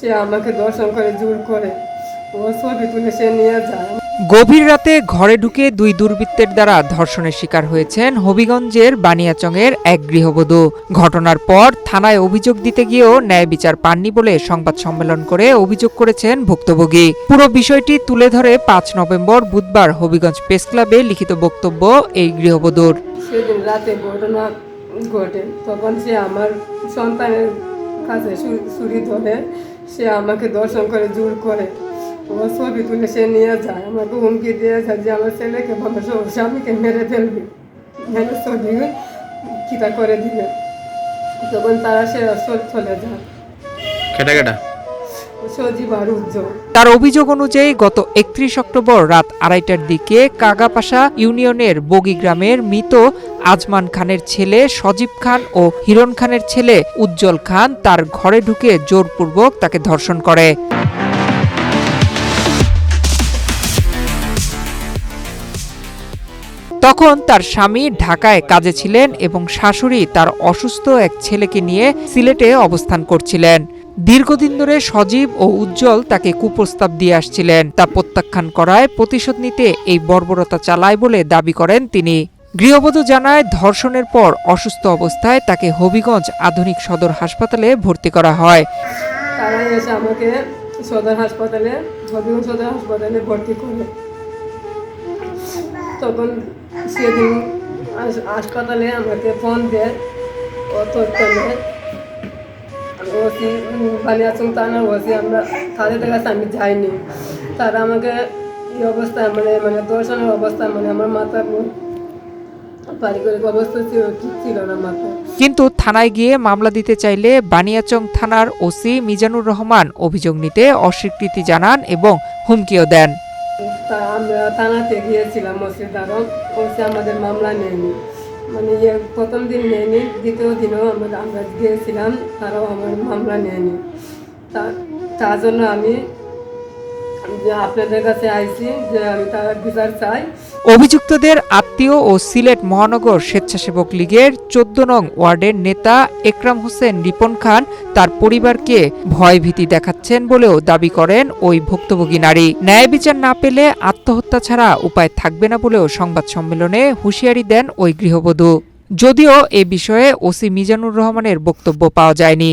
সে আমাকে দর্শন করে জোর করে ও ছবি তুলে সে নিয়ে যায়। গভীর রাতে ঘরে ঢুকে দুই দুর্বৃত্তের দ্বারা ধর্ষণের শিকার হয়েছেন হবিগঞ্জের বানিয়াচংয়ের এক গৃহবধূ। ঘটনার পর থানায় অভিযোগ দিতে গিয়েও ন্যায় বিচার পাননি বলে সংবাদ সম্মেলন করে অভিযোগ করেছেন ভুক্তভোগী। পুরো বিষয়টি তুলে ধরে ৫ নভেম্বর বুধবার হবিগঞ্জ প্রেস ক্লাবে লিখিত বক্তব্য এই গৃহবধূর। সেদিন রাতে ঘটনা ঘটে, তখন সে আমার সন্তানের কাছে ছুরি ধরে সে আমাকে দর্শন করে জোর করে ও ছবি তুলে সে নিয়ে যায়। আমাকে হুমকি দিয়ে যায় যে আমার ছেলেকে আমার স্বামীকে মেরে ফেলবে, মেরে ছবি কিতা করে দিবে। তখন তারা সে চলে যায়। কেটা কেটা সজীব আর উজ্জ্বল। তার অভিযোগ অনুযায়ী গত ৩১ অক্টোবর রাত ২:৩০টার দিকে কাগাপাশা ইউনিয়নের বগি গ্রামের মৃত আজমান খানের ছেলে সজীব খান ও হিরণ খানের ছেলে উজ্জ্বল খান তার ঘরে ঢুকে জোরপূর্বক তাকে ধর্ষণ করে। তখন তার স্বামী ঢাকায় কাজে ছিলেন এবং শাশুড়ি তার অসুস্থ এক ছেলেকে নিয়ে সিলেটে অবস্থান করছিলেন। দীর্ঘদিন ধরে সজীব ও উজ্জ্বল তাকে কুপ্রস্তাব দিয়ে আসছিলেন, তা প্রত্যাখ্যান করায় প্রতিশোধ নিতে এই বর্বরতা চালায় বলে দাবি করেন তিনি। গৃহবধূ জানায়, ধর্ষণের পর অসুস্থ অবস্থায় তাকে হবিগঞ্জ আধুনিক সদর হাসপাতালে ভর্তি করা হয়। তারা এসে আমাকে হবিগঞ্জ সদর হাসপাতালে ভর্তি করে। তখন সেদিন হাসপাতালে আমাকে ফোন দেয় ও তথ্য নেয়। ওসি বানিয়াচং থানার ওসি, আমরা তাদের কাছে আমি যাইনি। তারা আমাকে এই অবস্থায় মানে দর্শনের অবস্থায় আমার মাথার পারিবারিক অবস্থা ছিল না মাথায়। কিন্তু থানায় গিয়ে মামলা দিতে চাইলে বানিয়াচং থানার ওসি মিজানুর রহমান অভিযোগ নিতে অস্বীকৃতি জানান এবং হুমকিও দেন। আমরা থানাতে গিয়েছিলাম, ওসি আমাদের মামলা নেয়নি, প্রথম দিন নেয়নি, দ্বিতীয় দিনও আমরা গিয়েছিলাম, তারাও আমার মামলা নেয়নি। তার জন্য আমি আপনাদের কাছে আইছি যে আমি তার বিচার চাই। অভিযুক্তদের আত্মীয় ও সিলেট মহানগর স্বেচ্ছাসেবক লীগের ১৪ নং ওয়ার্ডের নেতা একরাম হোসেন রিপন খান তার পরিবারকে ভয়ভীতি দেখাচ্ছেন বলেও দাবি করেন ওই ভুক্তভোগী নারী। ন্যায় বিচার না পেলে আত্মহত্যা ছাড়া উপায় থাকবে না বলেও সংবাদ সম্মেলনে হুঁশিয়ারি দেন ওই গৃহবধূ। যদিও এ বিষয়ে ওসি মিজানুর রহমানের বক্তব্য পাওয়া যায়নি।